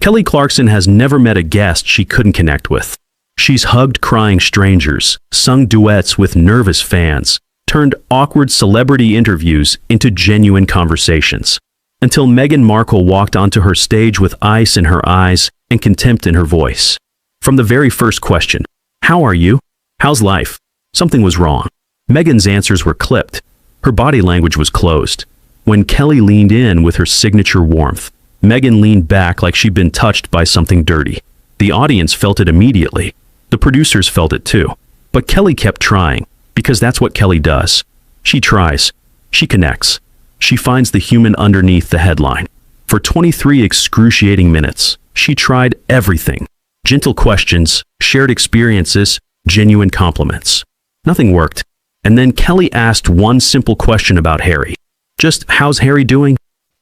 Kelly Clarkson has never met a guest she couldn't connect with. She's hugged crying strangers, sung duets with nervous fans, turned awkward celebrity interviews into genuine conversations. Until Meghan Markle walked onto her stage with ice in her eyes and contempt in her voice. From the very first question, "How are you? How's life?" something was wrong. Meghan's answers were clipped. Her body language was closed. When Kelly leaned in with her signature warmth, Meghan leaned back like she'd been touched by something dirty. The audience felt it immediately. The producers felt it too. But Kelly kept trying, because that's what Kelly does. She tries. She connects. She finds the human underneath the headline. For 23 excruciating minutes, she tried everything. Gentle questions, shared experiences, genuine compliments. Nothing worked. And then Kelly asked one simple question about Harry. Just, how's Harry doing?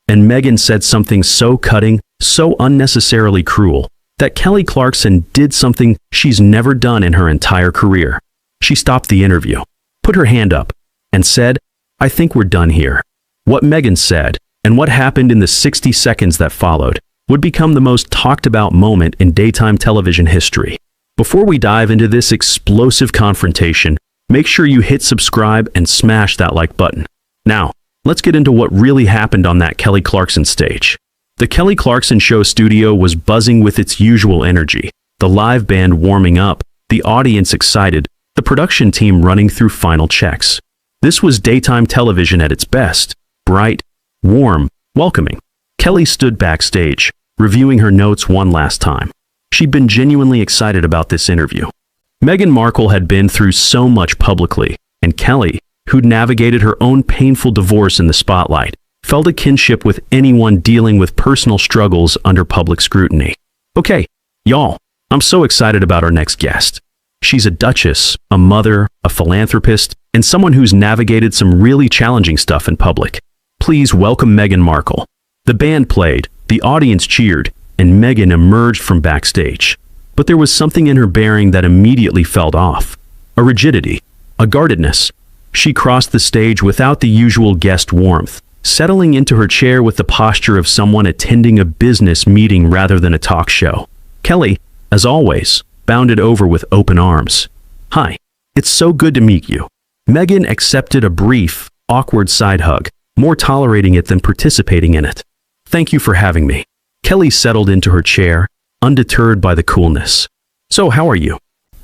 And Meghan said something so cutting, so unnecessarily cruel, that Kelly Clarkson did something she's never done in her entire career. She stopped the interview, put her hand up, and said, "I think we're done here." What Meghan said, and what happened in the 60 seconds that followed, would become the most talked about moment in daytime television history. Before we dive into this explosive confrontation, make sure you hit subscribe and smash that like button. Now, let's get into what really happened on that Kelly Clarkson stage. The Kelly Clarkson Show studio was buzzing with its usual energy, the live band warming up, the audience excited, the production team running through final checks. This was daytime television at its best, bright, warm, welcoming. Kelly stood backstage, reviewing her notes one last time. She'd been genuinely excited about this interview. Meghan Markle had been through so much publicly, and Kelly, who'd navigated her own painful divorce in the spotlight, felt a kinship with anyone dealing with personal struggles under public scrutiny. Okay, y'all, I'm so excited about our next guest. She's a duchess, a mother, a philanthropist, and someone who's navigated some really challenging stuff in public. Please welcome Meghan Markle. The band played, the audience cheered, and Meghan emerged from backstage. But there was something in her bearing that immediately felt off. A rigidity, a guardedness. She crossed the stage without the usual guest warmth, settling into her chair with the posture of someone attending a business meeting rather than a talk show. Kelly, as always, bounded over with open arms. "Hi, it's so good to meet you." Meghan accepted a brief, awkward side hug, more tolerating it than participating in it. "Thank you for having me." Kelly settled into her chair, undeterred by the coolness. "So how are you?"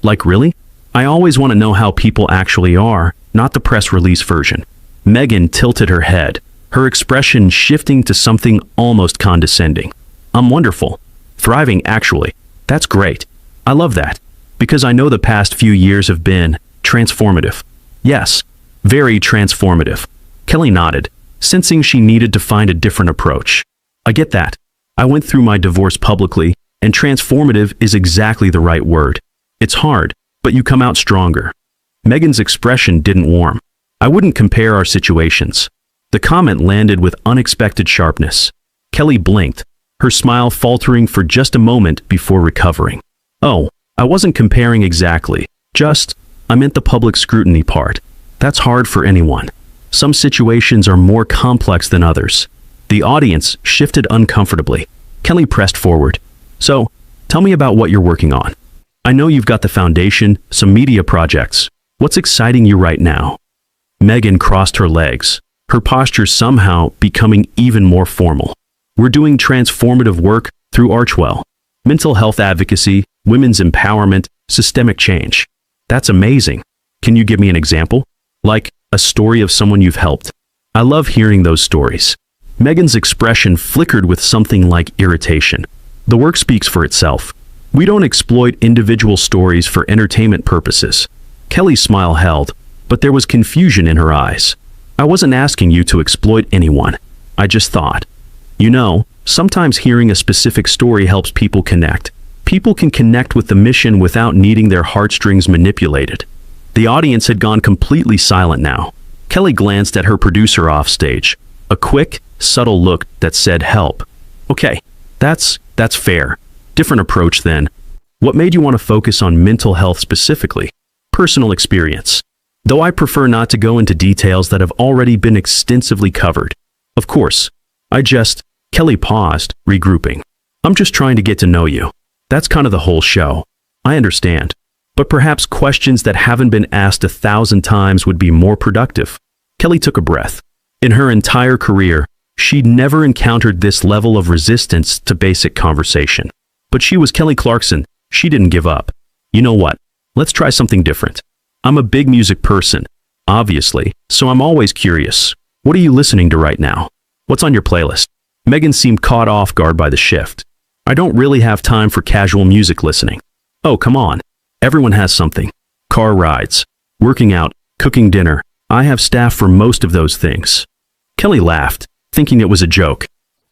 "Like really? I always want to know how people actually are, not the press release version." Meghan tilted her head, her expression shifting to something almost condescending. "I'm wonderful. Thriving, actually. That's great. I love that. Because I know the past few years have been transformative." "Yes, very transformative." Kelly nodded, sensing she needed to find a different approach. "I get that. I went through my divorce publicly, and transformative is exactly the right word. It's hard, but you come out stronger." Meghan's expression didn't warm. "I wouldn't compare our situations." The comment landed with unexpected sharpness. Kelly blinked, her smile faltering for just a moment before recovering. "Oh, I wasn't comparing exactly. I meant the public scrutiny part. That's hard for anyone. Some situations are more complex than others." The audience shifted uncomfortably. Kelly pressed forward. "So, tell me about what you're working on. I know you've got the foundation, some media projects. What's exciting you right now?" Meghan crossed her legs, her posture somehow becoming even more formal. "We're doing transformative work through Archwell. Mental health advocacy, women's empowerment, systemic change." "That's amazing. Can you give me an example? Like a story of someone you've helped?" "I love hearing those stories." Meghan's expression flickered with something like irritation. "The work speaks for itself. We don't exploit individual stories for entertainment purposes." Kelly's smile held, but there was confusion in her eyes. "I wasn't asking you to exploit anyone. I just thought. You know, sometimes hearing a specific story helps people connect. People can connect with the mission without needing their heartstrings manipulated." The audience had gone completely silent now. Kelly glanced at her producer offstage, a quick, subtle look that said help. "Okay, that's fair. Different approach then. What made you want to focus on mental health specifically?" "Personal experience. Though I prefer not to go into details that have already been extensively covered. Of course, Kelly paused, regrouping. I'm just trying to get to know you. That's kind of the whole show. I understand. But perhaps questions that haven't been asked 1,000 times would be more productive. Kelly took a breath. In her entire career, she'd never encountered this level of resistance to basic conversation. But she was Kelly Clarkson. She didn't give up. You know what? Let's try something different. I'm a big music person, obviously, so I'm always curious. What are you listening to right now? What's on your playlist? Meghan seemed caught off guard by the shift. I don't really have time for casual music listening. Oh, come on. Everyone has something. Car rides, working out, cooking dinner. I have staff for most of those things. Kelly laughed, thinking it was a joke.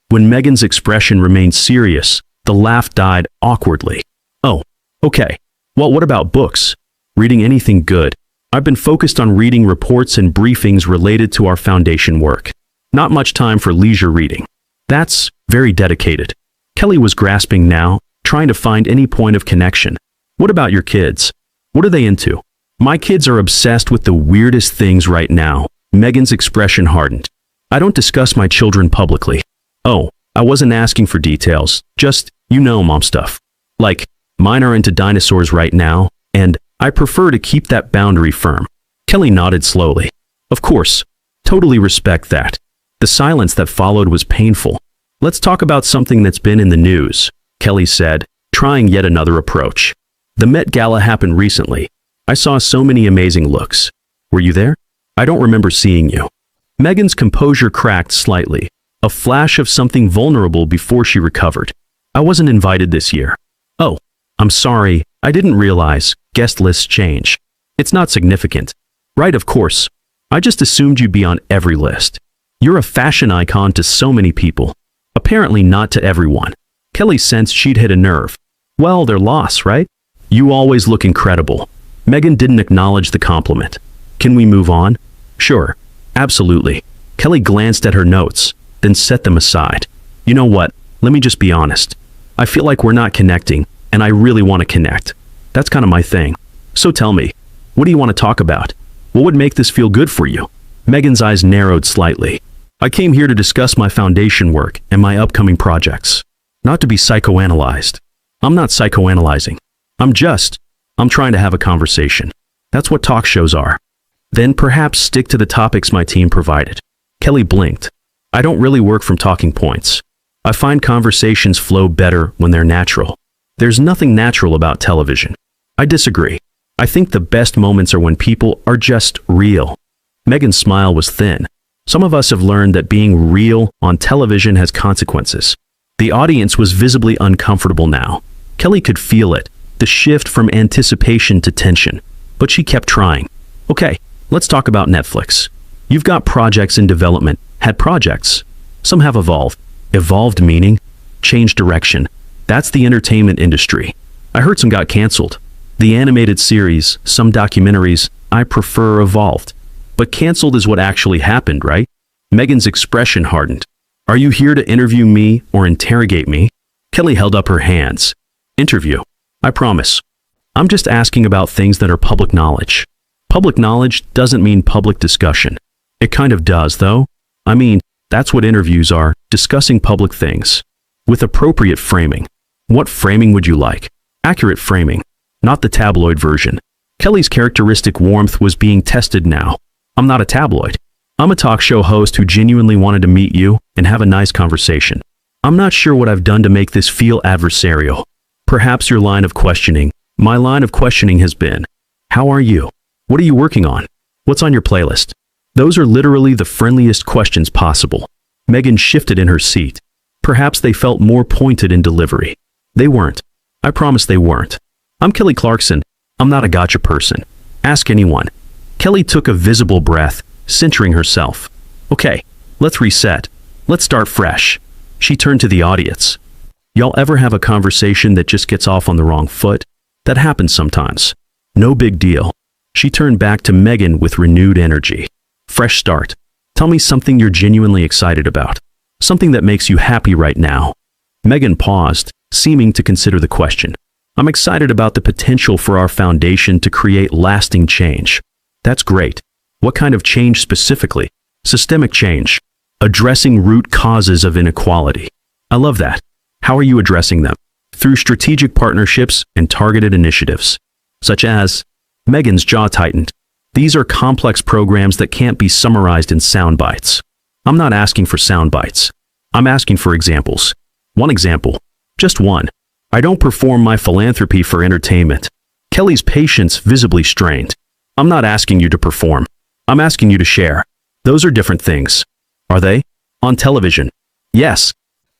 When Meghan's expression remained serious, the laugh died awkwardly. Oh, okay. Well, what about books? Reading anything good? I've been focused on reading reports and briefings related to our foundation work. Not much time for leisure reading. That's very dedicated. Kelly was grasping now, trying to find any point of connection. What about your kids? What are they into? My kids are obsessed with the weirdest things right now. Meghan's expression hardened. I don't discuss my children publicly. Oh, I wasn't asking for details, just, mom stuff. Like, mine are into dinosaurs right now, and I prefer to keep that boundary firm. Kelly nodded slowly. Of course, totally respect that. The silence that followed was painful. Let's talk about something that's been in the news, Kelly said, trying yet another approach. The Met Gala happened recently. I saw so many amazing looks. Were you there? I don't remember seeing you. Meghan's composure cracked slightly, a flash of something vulnerable before she recovered. I wasn't invited this year. Oh, I'm sorry, I didn't realize. Guest lists change. It's not significant. Right, of course. I just assumed you'd be on every list. You're a fashion icon to so many people. Apparently not to everyone. Kelly sensed she'd hit a nerve. Well, their loss, right? You always look incredible. Meghan didn't acknowledge the compliment. Can we move on? Sure. Absolutely. Kelly glanced at her notes, then set them aside. You know what? Let me just be honest. I feel like we're not connecting, and I really want to connect. That's kind of my thing. So tell me, what do you want to talk about? What would make this feel good for you? Meghan's eyes narrowed slightly. I came here to discuss my foundation work and my upcoming projects. Not to be psychoanalyzed. I'm not psychoanalyzing. I'm trying to have a conversation. That's what talk shows are. Then perhaps stick to the topics my team provided. Kelly blinked. I don't really work from talking points. I find conversations flow better when they're natural. There's nothing natural about television. I disagree. I think the best moments are when people are just real. Meghan's smile was thin. Some of us have learned that being real on television has consequences. The audience was visibly uncomfortable now. Kelly could feel it, the shift from anticipation to tension. But she kept trying. Okay, let's talk about Netflix. You've got projects in development, had projects. Some have evolved. Evolved meaning? Changed direction. That's the entertainment industry. I heard some got canceled. The animated series, some documentaries, I prefer evolved. But canceled is what actually happened, right? Meghan's expression hardened. Are you here to interview me or interrogate me? Kelly held up her hands. Interview. I promise. I'm just asking about things that are public knowledge. Public knowledge doesn't mean public discussion. It kind of does, though. I mean, that's what interviews are, discussing public things. With appropriate framing. What framing would you like? Accurate framing, not the tabloid version. Kelly's characteristic warmth was being tested now. I'm not a tabloid. I'm a talk show host who genuinely wanted to meet you and have a nice conversation. I'm not sure what I've done to make this feel adversarial. Perhaps your line of questioning. My line of questioning has been, how are you? What are you working on? What's on your playlist? Those are literally the friendliest questions possible. Meghan shifted in her seat. Perhaps they felt more pointed in delivery. They weren't. I promise they weren't. I'm Kelly Clarkson. I'm not a gotcha person. Ask anyone. Kelly took a visible breath, centering herself. Okay, let's reset. Let's start fresh. She turned to the audience. Y'all ever have a conversation that just gets off on the wrong foot? That happens sometimes. No big deal. She turned back to Meghan with renewed energy. Fresh start. Tell me something you're genuinely excited about. Something that makes you happy right now. Meghan paused, seeming to consider the question. I'm excited about the potential for our foundation to create lasting change. That's great. What kind of change specifically? Systemic change. Addressing root causes of inequality. I love that. How are you addressing them? Through strategic partnerships and targeted initiatives, such as Meghan's jaw tightened. These are complex programs that can't be summarized in sound bites. I'm not asking for sound bites. I'm asking for examples. One example. Just one. I don't perform my philanthropy for entertainment. Kelly's patience visibly strained. I'm not asking you to perform. I'm asking you to share. Those are different things. Are they? On television. Yes.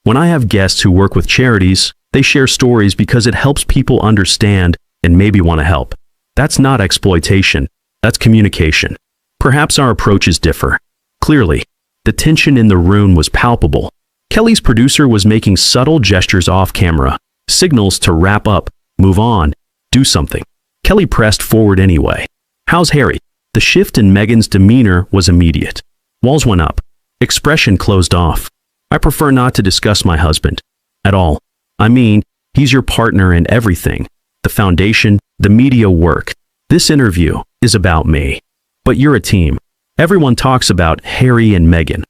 When I have guests who work with charities, they share stories because it helps people understand and maybe want to help. That's not exploitation. That's communication. Perhaps our approaches differ. Clearly, the tension in the room was palpable. Kelly's producer was making subtle gestures off camera, signals to wrap up, move on, do something. Kelly pressed forward anyway. How's Harry? The shift in Meghan's demeanor was immediate. Walls went up. Expression closed off. I prefer not to discuss my husband. At all. I mean, he's your partner in everything. The foundation, the media work. This interview is about me. But you're a team. Everyone talks about Harry and Meghan.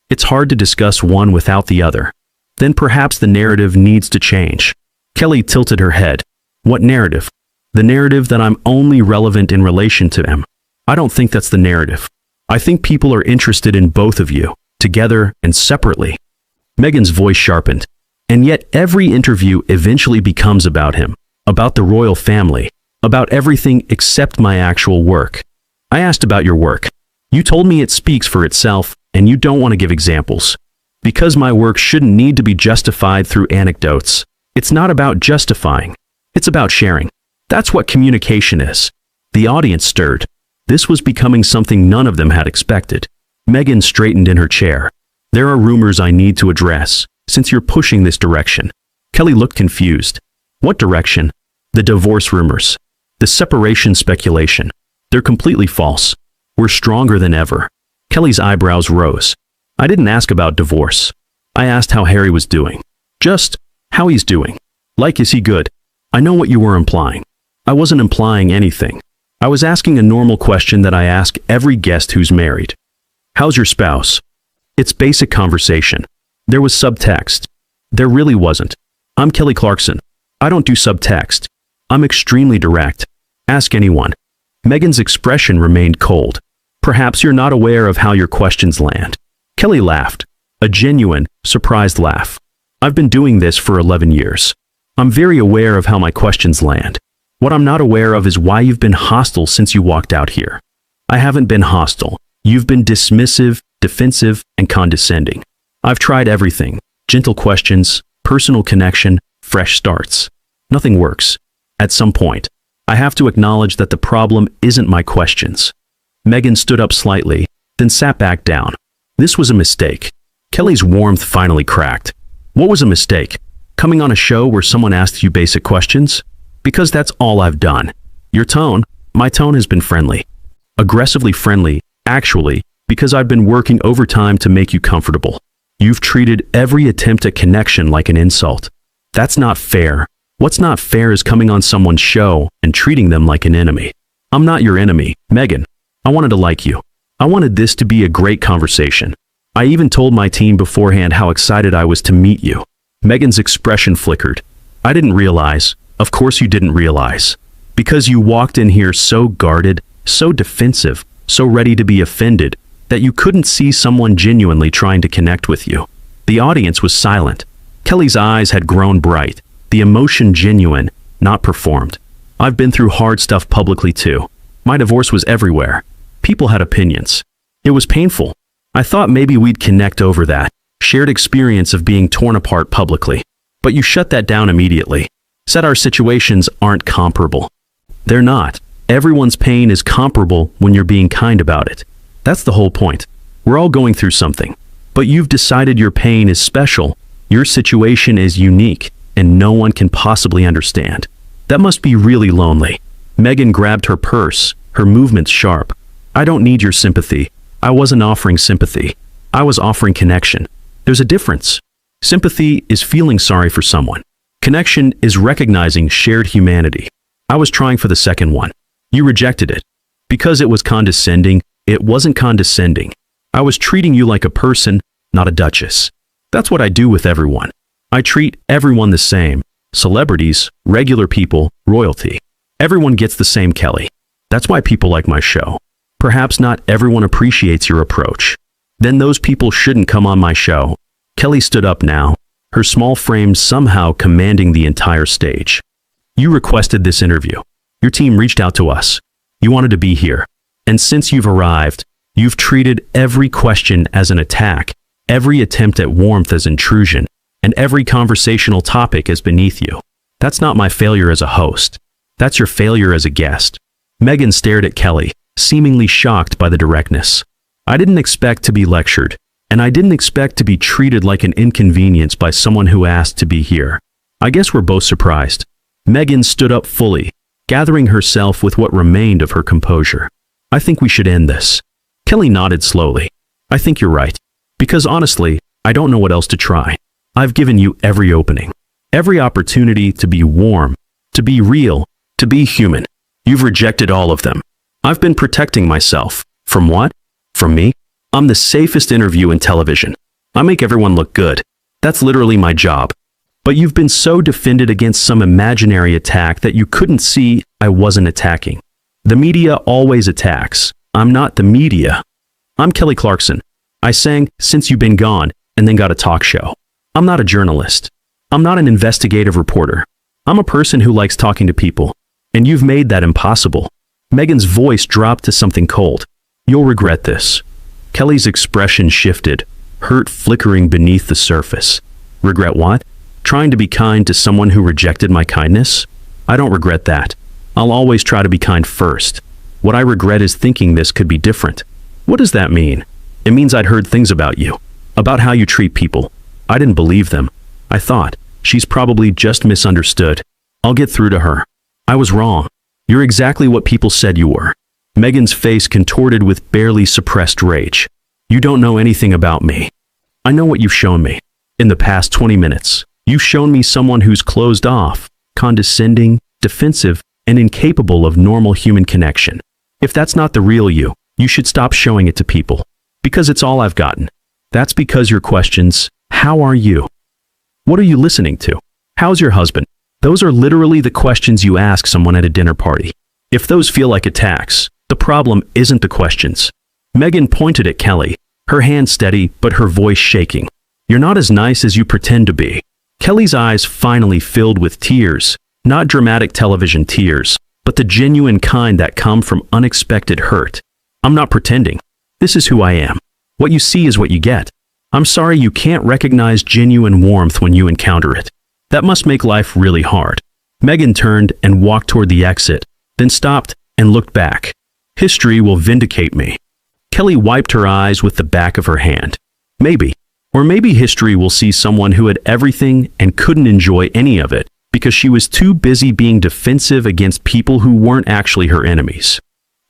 It's hard to discuss one without the other. Then perhaps the narrative needs to change. Kelly tilted her head. What narrative? The narrative that I'm only relevant in relation to him. I don't think that's the narrative. I think people are interested in both of you, together and separately. Meghan's voice sharpened. And yet every interview eventually becomes about him, about the royal family, about everything except my actual work. I asked about your work. You told me it speaks for itself, and you don't want to give examples. Because my work shouldn't need to be justified through anecdotes. It's not about justifying. It's about sharing. That's what communication is. The audience stirred. This was becoming something none of them had expected. Meghan straightened in her chair. There are rumors I need to address, since you're pushing this direction. Kelly looked confused. What direction? The divorce rumors. The separation speculation. They're completely false. We're stronger than ever. Kelly's eyebrows rose. I didn't ask about divorce. I asked how Harry was doing. Just how he's doing. Like, is he good? I know what you were implying. I wasn't implying anything. I was asking a normal question that I ask every guest who's married. How's your spouse? It's basic conversation. There was subtext. There really wasn't. I'm Kelly Clarkson. I don't do subtext. I'm extremely direct. Ask anyone. Meghan's expression remained cold. Perhaps you're not aware of how your questions land. Kelly laughed. A genuine, surprised laugh. I've been doing this for 11 years. I'm very aware of how my questions land. What I'm not aware of is why you've been hostile since you walked out here. I haven't been hostile. You've been dismissive, defensive, and condescending. I've tried everything. Gentle questions, personal connection, fresh starts. Nothing works. At some point, I have to acknowledge that the problem isn't my questions. Meghan stood up slightly, then sat back down. This was a mistake. Kelly's warmth finally cracked. What was a mistake? Coming on a show where someone asked you basic questions? Because that's all I've done. Your tone, my tone has been friendly. Aggressively friendly, actually, because I've been working overtime to make you comfortable. You've treated every attempt at connection like an insult. That's not fair. What's not fair is coming on someone's show and treating them like an enemy. I'm not your enemy, Meghan. I wanted to like you. I wanted this to be a great conversation. I even told my team beforehand how excited I was to meet you. Meghan's expression flickered. I didn't realize. Of course you didn't realize. Because you walked in here so guarded, so defensive, so ready to be offended, that you couldn't see someone genuinely trying to connect with you. The audience was silent. Kelly's eyes had grown bright, the emotion genuine, not performed. I've been through hard stuff publicly too. My divorce was everywhere. People had opinions. It was painful. I thought maybe we'd connect over that shared experience of being torn apart publicly. But you shut that down immediately. Said our situations aren't comparable. They're not. Everyone's pain is comparable when you're being kind about it. That's the whole point. We're all going through something. But you've decided your pain is special, your situation is unique, and no one can possibly understand. That must be really lonely. Meghan grabbed her purse, her movements sharp. I don't need your sympathy. I wasn't offering sympathy. I was offering connection. There's a difference. Sympathy is feeling sorry for someone. Connection is recognizing shared humanity. I was trying for the second one. You rejected it. Because it was condescending, it wasn't condescending. I was treating you like a person, not a duchess. That's what I do with everyone. I treat everyone the same. Celebrities, regular people, royalty. Everyone gets the same, Kelly. That's why people like my show. Perhaps not everyone appreciates your approach. Then those people shouldn't come on my show. Kelly stood up now, her small frame somehow commanding the entire stage. You requested this interview. Your team reached out to us. You wanted to be here. And since you've arrived, you've treated every question as an attack, every attempt at warmth as intrusion, and every conversational topic as beneath you. That's not my failure as a host. That's your failure as a guest. Meghan stared at Kelly, seemingly shocked by the directness. I didn't expect to be lectured, and I didn't expect to be treated like an inconvenience by someone who asked to be here. I guess we're both surprised. Meghan stood up fully, gathering herself with what remained of her composure. I think we should end this. Kelly nodded slowly. I think you're right. Because honestly, I don't know what else to try. I've given you every opening, every opportunity to be warm, to be real, to be human. You've rejected all of them. I've been protecting myself. From what? From me? I'm the safest interview in television. I make everyone look good. That's literally my job. But you've been so defended against some imaginary attack that you couldn't see I wasn't attacking. The media always attacks. I'm not the media. I'm Kelly Clarkson. I sang Since You've Been Gone and then got a talk show. I'm not a journalist. I'm not an investigative reporter. I'm a person who likes talking to people. And you've made that impossible. Meghan's voice dropped to something cold. You'll regret this. Kelly's expression shifted, hurt flickering beneath the surface. Regret what? Trying to be kind to someone who rejected my kindness? I don't regret that. I'll always try to be kind first. What I regret is thinking this could be different. What does that mean? It means I'd heard things about you, about how you treat people. I didn't believe them. I thought, she's probably just misunderstood. I'll get through to her. I was wrong. You're exactly what people said you were. Meghan's face contorted with barely suppressed rage. You don't know anything about me. I know what you've shown me. In the past 20 minutes, you've shown me someone who's closed off, condescending, defensive, and incapable of normal human connection. If that's not the real you, you should stop showing it to people. Because it's all I've gotten. That's because your questions, how are you? What are you listening to? How's your husband? Those are literally the questions you ask someone at a dinner party. If those feel like attacks, the problem isn't the questions. Meghan pointed at Kelly, her hand steady but her voice shaking. You're not as nice as you pretend to be. Kelly's eyes finally filled with tears, not dramatic television tears, but the genuine kind that come from unexpected hurt. I'm not pretending. This is who I am. What you see is what you get. I'm sorry you can't recognize genuine warmth when you encounter it. That must make life really hard. Meghan turned and walked toward the exit, then stopped and looked back. History will vindicate me. Kelly wiped her eyes with the back of her hand. Maybe. Or maybe history will see someone who had everything and couldn't enjoy any of it because she was too busy being defensive against people who weren't actually her enemies.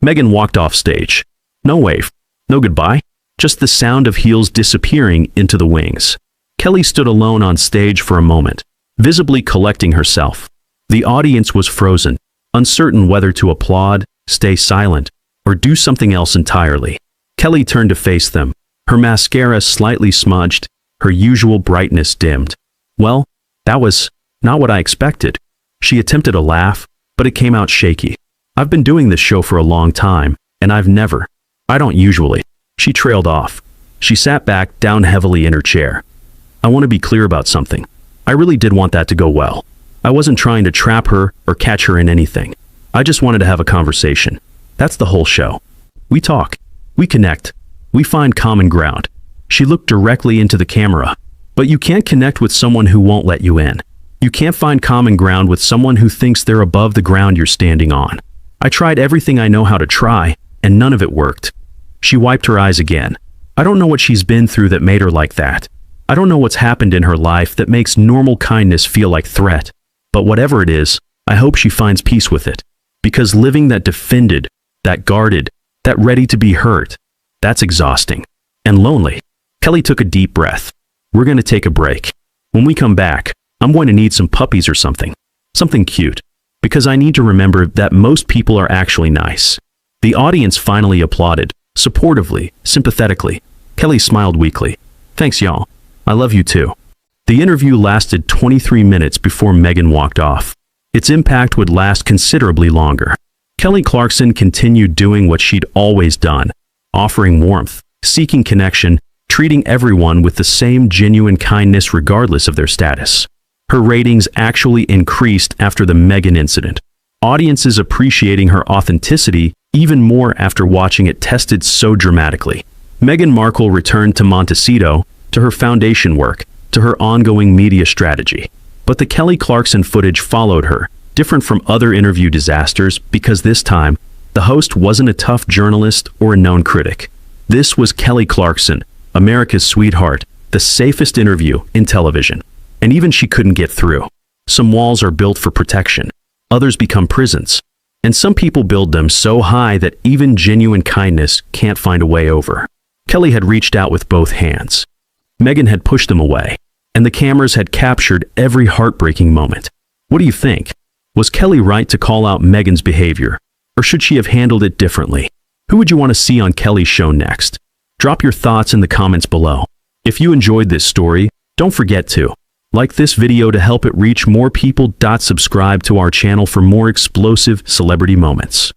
Meghan walked off stage. No wave. No goodbye. Just the sound of heels disappearing into the wings. Kelly stood alone on stage for a moment, visibly collecting herself. The audience was frozen, uncertain whether to applaud, stay silent, or do something else entirely. Kelly turned to face them, her mascara slightly smudged, her usual brightness dimmed. Well, that was not what I expected. She attempted a laugh, but it came out shaky. I've been doing this show for a long time, and I don't usually. She trailed off. She sat back down heavily in her chair. I want to be clear about something. I really did want that to go well. I wasn't trying to trap her or catch her in anything. I just wanted to have a conversation. That's the whole show. We talk. We connect. We find common ground. She looked directly into the camera. But you can't connect with someone who won't let you in. You can't find common ground with someone who thinks they're above the ground you're standing on. I tried everything I know how to try, and none of it worked. She wiped her eyes again. I don't know what she's been through that made her like that. I don't know what's happened in her life that makes normal kindness feel like threat. But whatever it is, I hope she finds peace with it. Because living that defended, that guarded, that ready to be hurt, that's exhausting. And lonely. Kelly took a deep breath. We're going to take a break. When we come back, I'm going to need some puppies or something. Something cute. Because I need to remember that most people are actually nice. The audience finally applauded. Supportively, sympathetically. Kelly smiled weakly. Thanks, y'all. I love you too. The interview lasted 23 minutes before Meghan walked off. Its impact would last considerably longer. Kelly Clarkson continued doing what she'd always done, offering warmth, seeking connection, treating everyone with the same genuine kindness regardless of their status. Her ratings actually increased after the Meghan incident, audiences appreciating her authenticity even more after watching it tested so dramatically. Meghan Markle returned to Montecito, to her foundation work, to her ongoing media strategy. But the Kelly Clarkson footage followed her, different from other interview disasters because this time, the host wasn't a tough journalist or a known critic. This was Kelly Clarkson, America's sweetheart, the safest interview in television. And even she couldn't get through. Some walls are built for protection. Others become prisons. And some people build them so high that even genuine kindness can't find a way over. Kelly had reached out with both hands. Meghan had pushed them away. And the cameras had captured every heartbreaking moment. What do you think? Was Kelly right to call out Meghan's behavior? Or should she have handled it differently? Who would you want to see on Kelly's show next? Drop your thoughts in the comments below. If you enjoyed this story, don't forget to like this video to help it reach more people. Subscribe to our channel for more explosive celebrity moments.